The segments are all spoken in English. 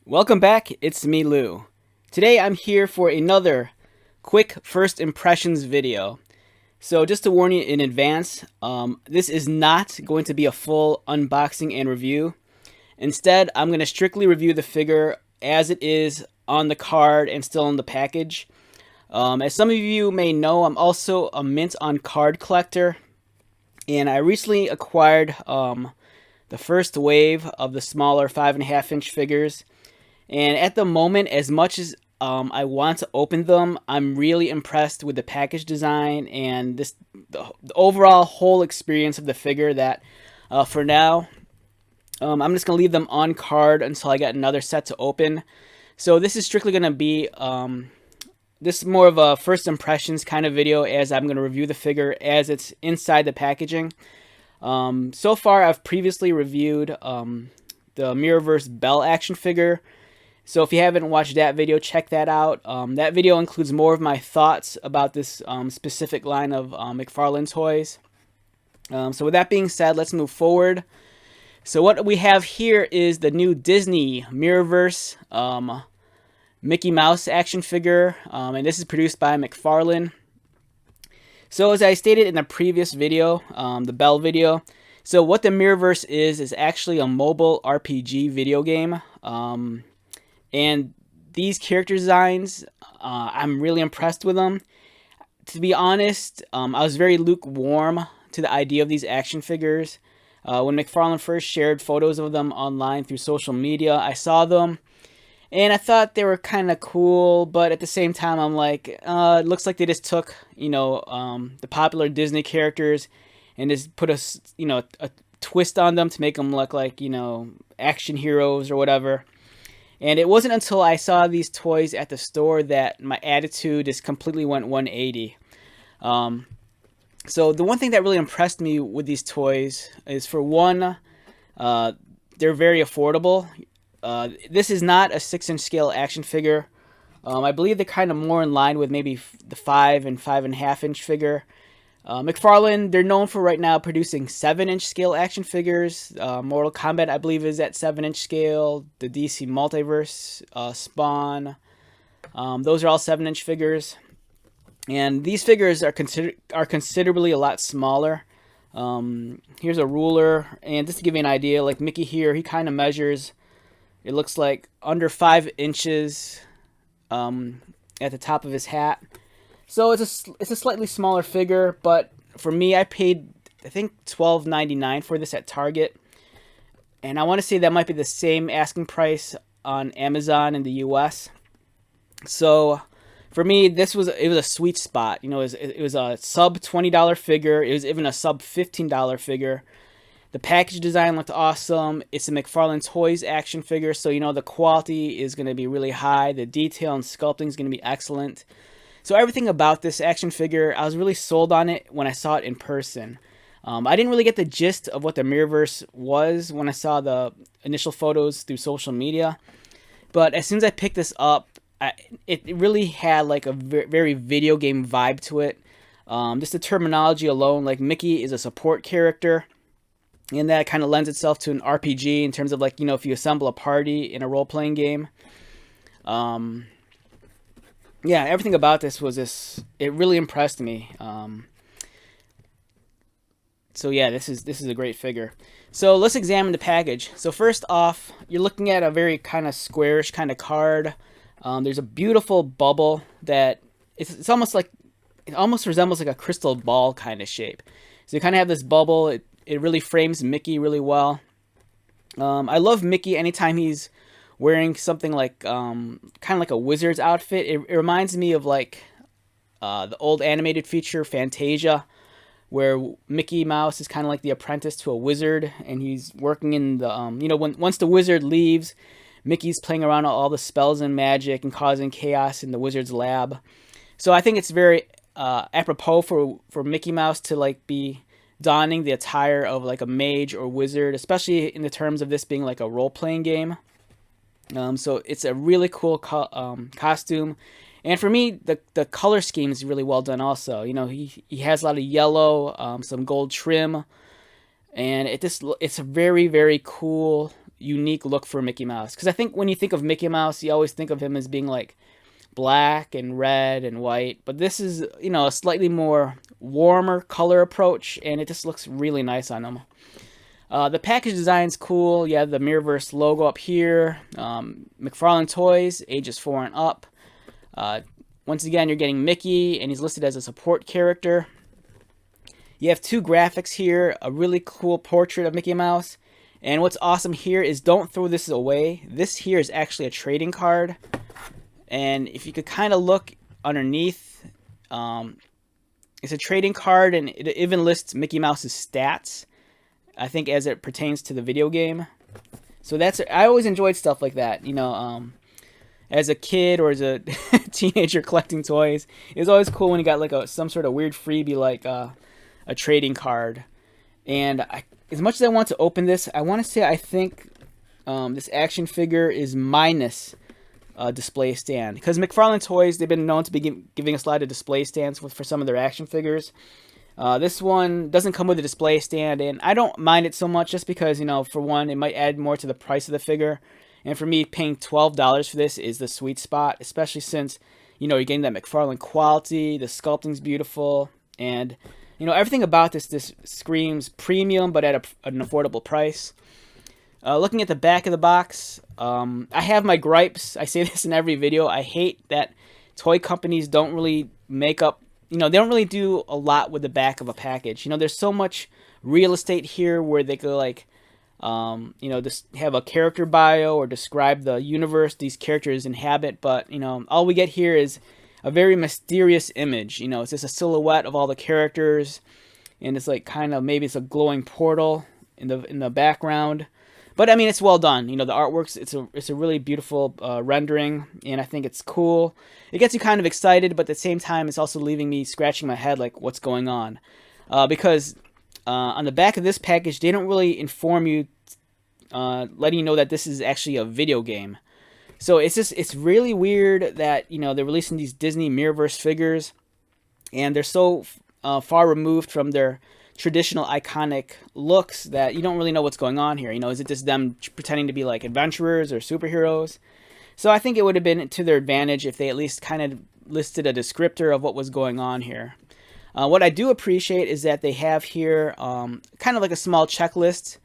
Welcome back, it's me Lou. Today I'm here for another quick first impressions video. So just to warn you in advance, this is not going to be a full unboxing and review. Instead, I'm going to strictly review the figure as it is on the card and still in the package. As some of you may know, I'm also a mint on card collector, and I recently acquired the first wave of the smaller 5.5-inch figures. And at the moment, as much as I want to open them, I'm really impressed with the package design and the overall whole experience of the figure that for now, I'm just going to leave them on card until I get another set to open. So this is strictly going to be this is more of a first impressions kind of video, as I'm going to review the figure as it's inside the packaging. So far, I've previously reviewed the Mirrorverse Belle action figure. So if you haven't watched that video, check that out. That video includes more of my thoughts about this specific line of McFarlane toys. So with that being said, let's move forward. So what we have here is the new Disney Mirrorverse Mickey Mouse action figure, and this is produced by McFarlane. So as I stated in the previous video, the Belle video, so what the Mirrorverse is actually a mobile RPG video game. And these character designs, I'm really impressed with them. To be honest, I was very lukewarm to the idea of these action figures. When McFarlane first shared photos of them online through social media, I saw them, and I thought they were kind of cool, but at the same time, I'm like, it looks like they just took, the popular Disney characters and just put a twist on them to make them look like, action heroes or whatever. And it wasn't until I saw these toys at the store that my attitude just completely went 180. So the one thing that really impressed me with these toys is, for one, they're very affordable. This is not a 6-inch scale action figure. I believe they're kind of more in line with maybe the 5 and 5.5-inch figure. McFarlane, they're known for right now producing 7-inch scale action figures. Mortal Kombat, I believe, is at 7-inch scale. The DC Multiverse, Spawn, those are all 7-inch figures. And these figures are considerably a lot smaller. Here's a ruler, and just to give you an idea, like Mickey here, he kind of measures, it looks like, under 5 inches at the top of his hat. So it's a slightly smaller figure, but for me, I paid, I think, $12.99 for this at Target, and I want to say that might be the same asking price on Amazon in the U.S. So for me, it was a sweet spot. It was a sub $20 figure. It was even a sub $15 figure. The package design looked awesome. It's a McFarlane Toys action figure, so the quality is going to be really high. The detail and sculpting is going to be excellent. So everything about this action figure, I was really sold on it when I saw it in person. I didn't really get the gist of what the Mirrorverse was when I saw the initial photos through social media. But as soon as I picked this up, it really had like a very video game vibe to it. Just the terminology alone, like Mickey is a support character, and that kind of lends itself to an RPG in terms of, like, if you assemble a party in a role-playing game. Yeah, everything about this it really impressed me. So yeah, this is a great figure. So let's examine the package. So first off, you're looking at a very kind of squarish kind of card. There's a beautiful bubble that it almost resembles like a crystal ball kind of shape. So you kind of have this bubble. It really frames Mickey really well. I love Mickey anytime he's wearing something like kind of like a wizard's outfit. It reminds me of like the old animated feature Fantasia, where Mickey Mouse is kind of like the apprentice to a wizard, and he's working in the once the wizard leaves, Mickey's playing around with all the spells and magic and causing chaos in the wizard's lab. So I think it's very apropos for Mickey Mouse to like be donning the attire of like a mage or wizard, especially in the terms of this being like a role-playing game. So it's a really cool costume, and for me, the color scheme is really well done. Also, he has a lot of yellow, some gold trim, and it's a very, very cool, unique look for Mickey Mouse. Because I think when you think of Mickey Mouse, you always think of him as being like black and red and white. But this is, you know, a slightly more warmer color approach, and it just looks really nice on him. The package design's cool. You have the Mirrorverse logo up here. McFarlane Toys, ages 4 and up. Once again, you're getting Mickey, and he's listed as a support character. You have 2 graphics here, a really cool portrait of Mickey Mouse. And what's awesome here is, don't throw this away. This here is actually a trading card. And if you could kind of look underneath, it's a trading card, and it even lists Mickey Mouse's stats, I think, as it pertains to the video game. So I always enjoyed stuff like that, you know, as a kid or as a teenager collecting toys. It was always cool when you got like some sort of weird freebie like a trading card. And as much as I want to open this, I want to say I think this action figure is minus display stand, because McFarlane Toys, they've been known to be giving us a lot of display stands for some of their action figures. This one doesn't come with a display stand, and I don't mind it so much, just because, you know, for one, it might add more to the price of the figure. And for me, paying $12 for this is the sweet spot, especially since, you know, you're getting that McFarlane quality, the sculpting's beautiful, and, you know, everything about this screams premium, but at an affordable price. Looking at the back of the box, I have my gripes. I say this in every video. I hate that toy companies don't really make up, you know, they don't really do a lot with the back of a package. You know, there's so much real estate here where they could, like, you know, just have a character bio or describe the universe these characters inhabit. But, you know, all we get here is a very mysterious image. You know, it's just a silhouette of all the characters, and it's like kind of, maybe it's a glowing portal in the background. But I mean, it's well done. You know, the artwork's, it's a really beautiful rendering, and I think it's cool. It gets you kind of excited, but at the same time, it's also leaving me scratching my head like, what's going on? Because on the back of this package, they don't really inform you, letting you know that this is actually a video game. So it's really weird that, you know, they're releasing these Disney Mirrorverse figures, and they're so far removed from their traditional iconic looks that you don't really know what's going on here. You know, is it just them pretending to be like adventurers or superheroes? So I think it would have been to their advantage if they at least kind of listed a descriptor of what was going on here. What I do appreciate is that they have here kind of like a small checklist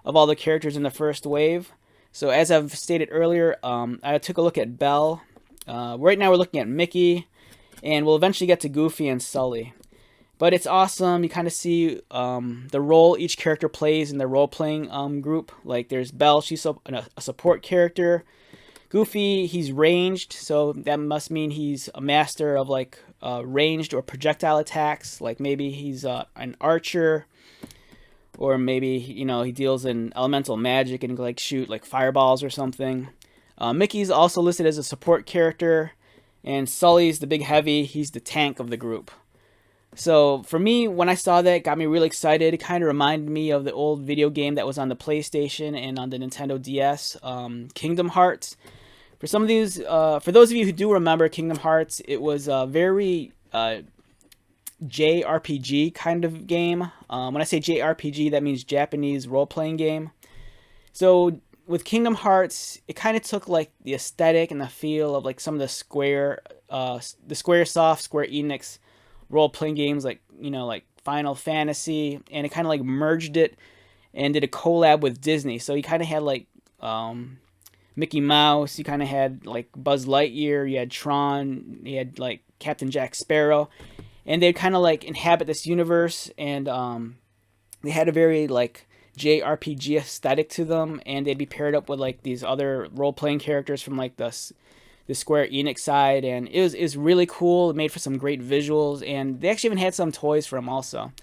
of all the characters in the first wave. So as I've stated earlier, I took a look at Belle. Right now we're looking at Mickey, and we'll eventually get to Goofy and Sully. But it's awesome. You kind of see the role each character plays in their role-playing group. Like, there's Belle, she's a support character. Goofy, he's ranged, so that must mean he's a master of, like, ranged or projectile attacks. Like, maybe he's an archer, or maybe, you know, he deals in elemental magic and can, like, shoot, like, fireballs or something. Mickey's also listed as a support character, and Sully's the big heavy. He's the tank of the group. So for me, when I saw that, it got me really excited. It kind of reminded me of the old video game that was on the PlayStation and on the Nintendo DS, Kingdom Hearts. For some of these, for those of you who do remember Kingdom Hearts, it was a very JRPG kind of game. When I say JRPG, that means Japanese role-playing game. So with Kingdom Hearts, it kind of took like the aesthetic and the feel of like some of the Squaresoft, Square Enix role-playing games, like, you know, like Final Fantasy, and it kind of like merged it and did a collab with Disney. So you kind of had like Mickey Mouse, you kind of had like Buzz Lightyear, you had Tron, you had like Captain Jack Sparrow, and they'd kind of like inhabit this universe, and they had a very like JRPG aesthetic to them, and they'd be paired up with like these other role-playing characters from like the Square Enix side, and it was really cool. It made for some great visuals, and they actually even had some toys for them also.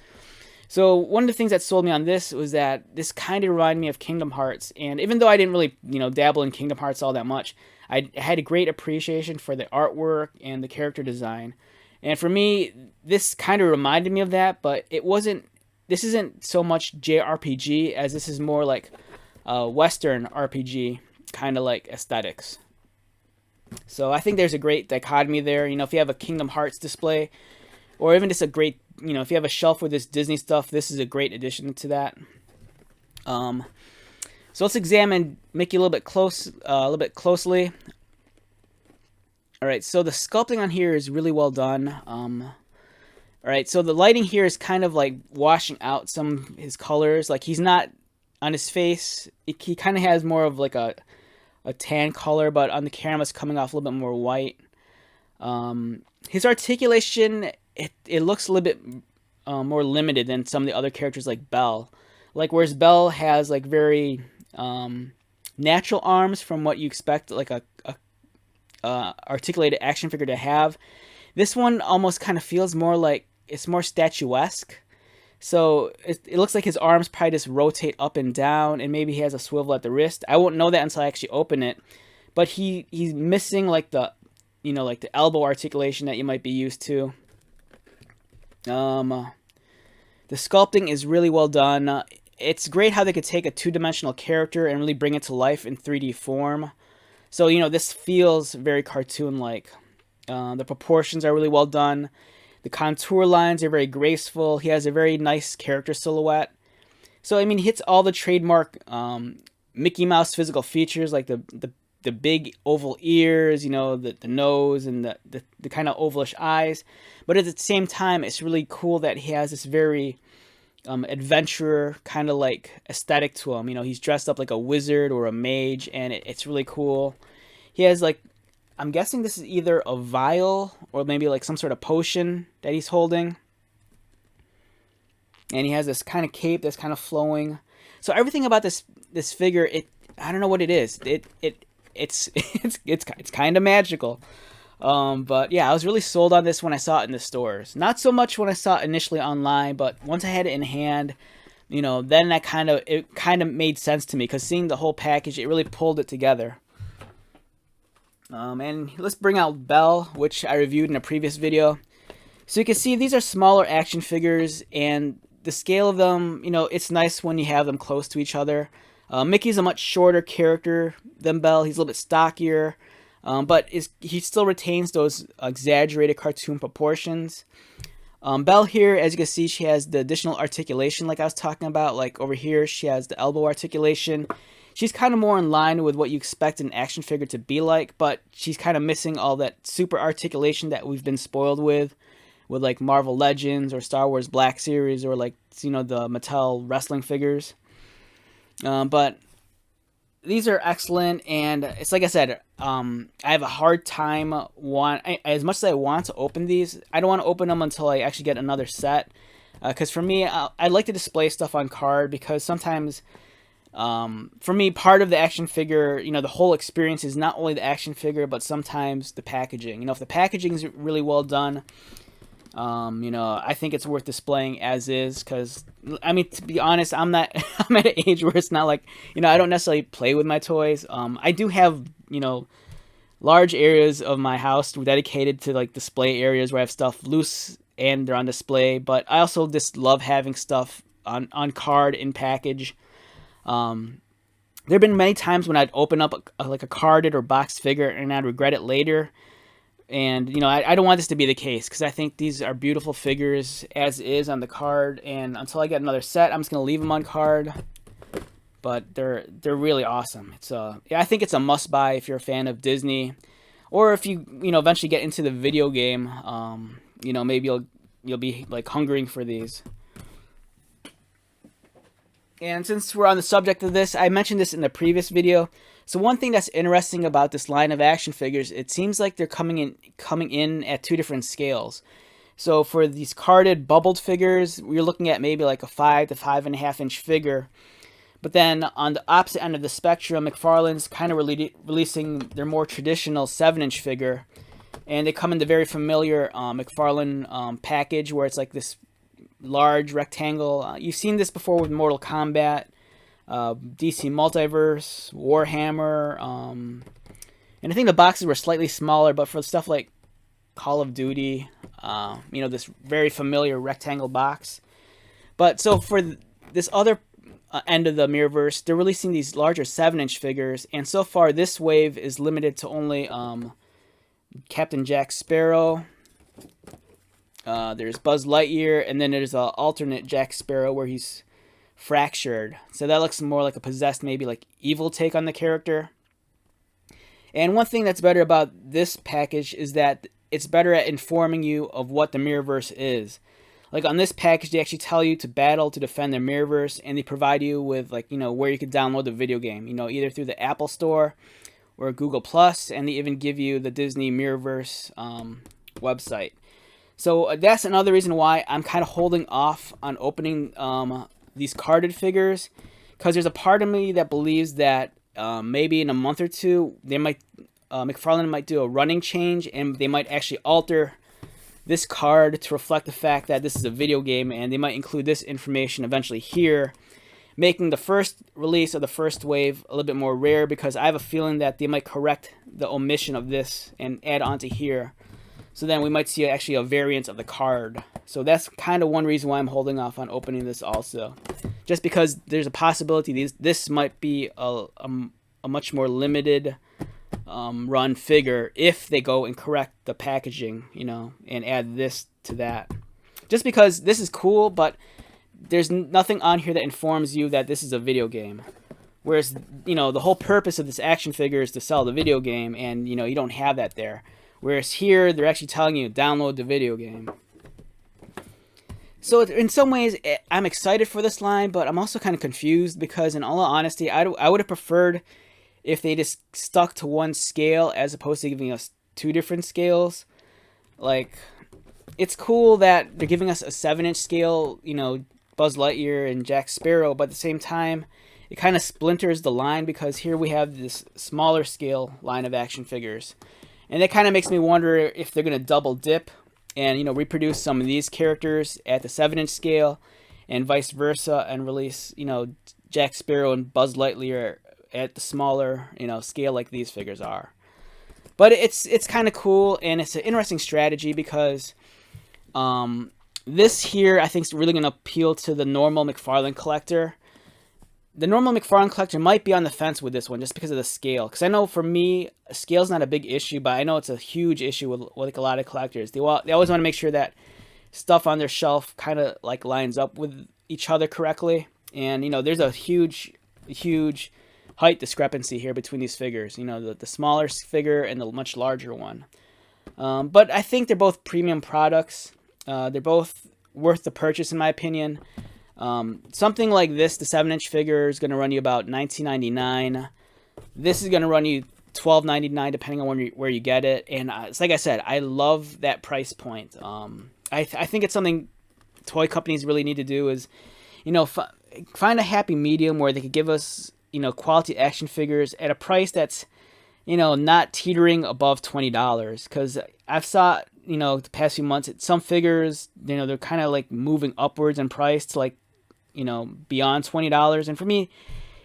So one of the things that sold me on this was that this kind of reminded me of Kingdom Hearts, and even though I didn't really, you know, dabble in Kingdom Hearts all that much, I had a great appreciation for the artwork and the character design. And for me, this kind of reminded me of that, but this isn't so much JRPG as this is more like Western RPG kind of like aesthetics. So I think there's a great dichotomy there. You know, if you have a Kingdom Hearts display, or even just a great, you know, if you have a shelf with this Disney stuff, this is a great addition to that. So let's examine Mickey a little bit closely. All right, so the sculpting on here is really well done. All right, so the lighting here is kind of like washing out some of his colors. Like he's not on his face. He kind of has more of like a tan color, but on the camera it's coming off a little bit more white. His articulation, it looks a little bit more limited than some of the other characters like Belle. Like whereas Belle has like very natural arms from what you expect like a articulated action figure to have. This one almost kind of feels more like it's more statuesque. So it looks like his arms probably just rotate up and down, and maybe he has a swivel at the wrist. I won't know that until I actually open it. But he's missing like the like the elbow articulation that you might be used to. The sculpting is really well done. It's great how they could take a two-dimensional character and really bring it to life in 3D form. So this feels very cartoon-like. The proportions are really well done. The contour lines are very graceful. He has a very nice character silhouette. So, I mean, he hits all the trademark Mickey Mouse physical features, like the big oval ears, the nose, and the kind of ovalish eyes. But at the same time, it's really cool that he has this very adventurer kind of like aesthetic to him. He's dressed up like a wizard or a mage, and it's really cool. He has like, I'm guessing this is either a vial or maybe like some sort of potion that he's holding. And he has this kind of cape that's kind of flowing. So everything about this figure, I don't know what it is. It's kind of magical. But yeah, I was really sold on this when I saw it in the stores. Not so much when I saw it initially online, but once I had it in hand, then it kind of made sense to me, because seeing the whole package, it really pulled it together. And let's bring out Belle, which I reviewed in a previous video. So you can see these are smaller action figures, and the scale of them, it's nice when you have them close to each other. Mickey's a much shorter character than Belle. He's a little bit stockier, but he still retains those exaggerated cartoon proportions. Belle here, as you can see, she has the additional articulation like I was talking about. Like over here, she has the elbow articulation. She's kind of more in line with what you expect an action figure to be like, but she's kind of missing all that super articulation that we've been spoiled with like Marvel Legends or Star Wars Black Series, or like, the Mattel wrestling figures. But these are excellent, and it's like I said, I have a hard time, as much as I want to open these, I don't want to open them until I actually get another set. Because for me, I like to display stuff on card, because sometimes, for me, part of the action figure, the whole experience is not only the action figure, but sometimes the packaging. If the packaging is really well done, I think it's worth displaying as is, because, I mean, to be honest, I'm at an age where it's not like, I don't necessarily play with my toys. I do have, large areas of my house dedicated to, like, display areas where I have stuff loose and they're on display, but I also just love having stuff on card in package. There have been many times when I'd open up a carded or boxed figure and I'd regret it later. And, I don't want this to be the case, because I think these are beautiful figures as is on the card. And until I get another set, I'm just going to leave them on card. But they're really awesome. I think it's a must-buy if you're a fan of Disney. Or if you, eventually get into the video game, maybe you'll be, like, hungering for these. And since we're on the subject of this, I mentioned this in the previous video. So one thing that's interesting about this line of action figures, it seems like they're coming in at two different scales. So for these carded bubbled figures, we're looking at maybe like a 5 to 5.5 inch figure. But then on the opposite end of the spectrum, McFarlane's kind of releasing their more traditional 7-inch figure. And they come in the very familiar McFarlane package, where it's like this large rectangle. You've seen this before with Mortal Kombat, DC Multiverse, Warhammer, and I think the boxes were slightly smaller, but for stuff like Call of Duty, this very familiar rectangle box. But so for this other end of the Mirrorverse, they're releasing these larger 7-inch figures, and so far this wave is limited to only Captain Jack Sparrow. There's Buzz Lightyear, and then there's an alternate Jack Sparrow where he's fractured. So that looks more like a possessed, maybe like evil take on the character. And one thing that's better about this package is that it's better at informing you of what the Mirrorverse is. Like on this package, they actually tell you to battle to defend the Mirrorverse, and they provide you with, like, you know, where you could download the video game, you know, either through the Apple Store or Google Plus, and they even give you the Disney Mirrorverse website. So that's another reason why I'm kind of holding off on opening these carded figures, because there's a part of me that believes that maybe in a month or two they might McFarlane might do a running change, and they might actually alter this card to reflect the fact that this is a video game, and they might include this information eventually here, making the first release of the first wave a little bit more rare, because I have a feeling that they might correct the omission of this and add onto here. So then we might see actually a variant of the card. So that's kind of one reason why I'm holding off on opening this also. Just because there's a possibility this might be a much more limited run figure if they go and correct the packaging, you know, and add this to that. Just because this is cool, but there's nothing on here that informs you that this is a video game. Whereas, you know, the whole purpose of this action figure is to sell the video game, and, you know, you don't have that there. Whereas here, they're actually telling you, download the video game. So in some ways, I'm excited for this line, but I'm also kind of confused, because in all honesty, I would have preferred if they just stuck to one scale as opposed to giving us two different scales. Like, it's cool that they're giving us a 7-inch scale, you know, Buzz Lightyear and Jack Sparrow, but at the same time, it kind of splinters the line, because here we have this smaller scale line of action figures. And that kind of makes me wonder if they're going to double dip and, you know, reproduce some of these characters at the 7-inch scale and vice versa, and release, you know, Jack Sparrow and Buzz Lightyear at the smaller, you know, scale like these figures are. But it's kind of cool, and it's an interesting strategy, because this here I think is really going to appeal to the normal McFarlane collector. The normal McFarlane collector might be on the fence with this one just because of the scale. Because I know for me, scale's not a big issue, but I know it's a huge issue with like a lot of collectors. They always want to make sure that stuff on their shelf kind of like lines up with each other correctly. And, you know, there's a huge height discrepancy here between these figures. You know, the smaller figure and the much larger one. But I think they're both premium products. They're both worth the purchase, in my opinion. Something like this, the 7-inch figure, is going to run you about $19.99. This is going to run you $12.99 depending on where you get it. And it's like I said, I love that price point. I think it's something toy companies really need to do is, you know, find a happy medium where they could give us, you know, quality action figures at a price that's, you know, not teetering above $20. Because I've saw, you know, the past few months, some figures, you know, they're kind of like moving upwards in price to, like, you know, beyond $20. And for me,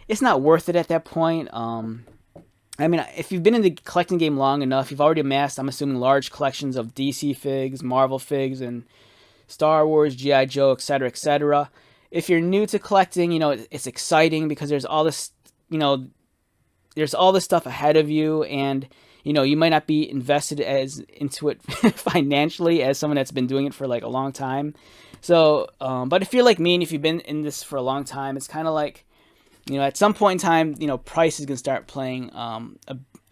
it's not worth it at that point. I mean, if you've been in the collecting game long enough, you've already amassed, I'm assuming, large collections of DC figs, Marvel figs, and Star Wars, G.I. Joe, etc., etc. If you're new to collecting, you know, it's exciting because there's all this, you know, there's all this stuff ahead of you, and, you know, you might not be invested into it financially as someone that's been doing it for like a long time. So, but if you're like me and if you've been in this for a long time, it's kind of like, you know, at some point in time, you know, price is going to start playing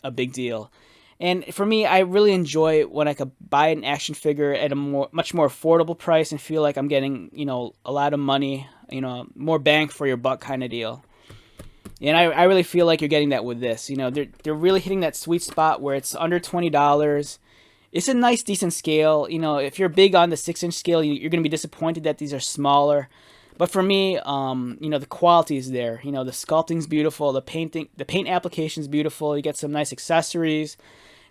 a big deal. And for me, I really enjoy when I could buy an action figure at a much more affordable price and feel like I'm getting, you know, a lot of money, you know, more bang for your buck kind of deal. And I really feel like you're getting that with this. You know, they're really hitting that sweet spot where it's under $20. It's a nice, decent scale. You know, if you're big on the 6-inch scale, you're going to be disappointed that these are smaller. But for me, you know, the quality is there. You know, the sculpting's beautiful. The paint application's beautiful. You get some nice accessories.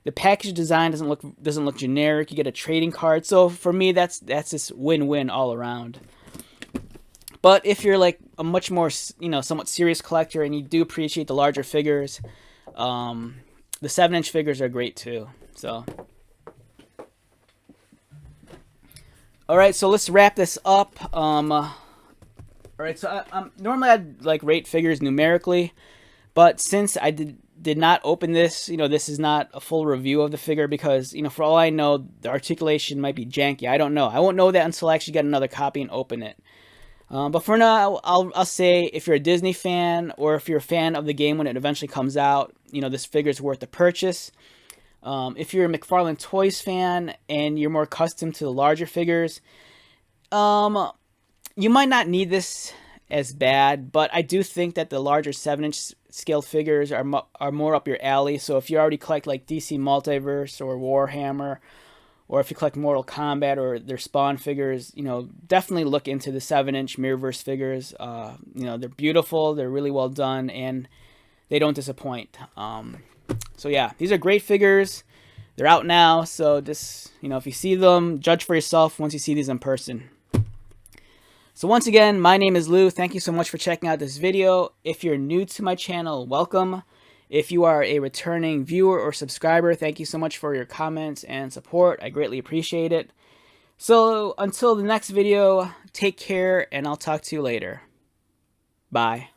The package design doesn't look generic. You get a trading card. So for me, that's just win-win all around. But if you're like a much more, you know, somewhat serious collector and you do appreciate the larger figures, the 7-inch figures are great too. So, all right, so let's wrap this up. All right, so normally I'd like rate figures numerically, but since I did not open this, you know, this is not a full review of the figure because, you know, for all I know, the articulation might be janky. I don't know. I won't know that until I actually get another copy and open it. But for now, I'll say if you're a Disney fan or if you're a fan of the game when it eventually comes out, this figure is worth the purchase. If you're a McFarlane Toys fan and you're more accustomed to the larger figures, you might not need this as bad, but I do think that the larger 7-inch scale figures are more up your alley. So if you already collect like DC Multiverse or Warhammer, or if you collect Mortal Kombat or their Spawn figures, definitely look into the 7-inch Mirrorverse figures. They're beautiful, they're really well done, and they don't disappoint. So yeah, these are great figures. They're out now, so just, if you see them, judge for yourself once you see these in person. So once again, my name is Lou. Thank you so much for checking out this video. If you're new to my channel, welcome. If you are a returning viewer or subscriber, thank you so much for your comments and support. I greatly appreciate it. So until the next video, take care, and I'll talk to you later. Bye.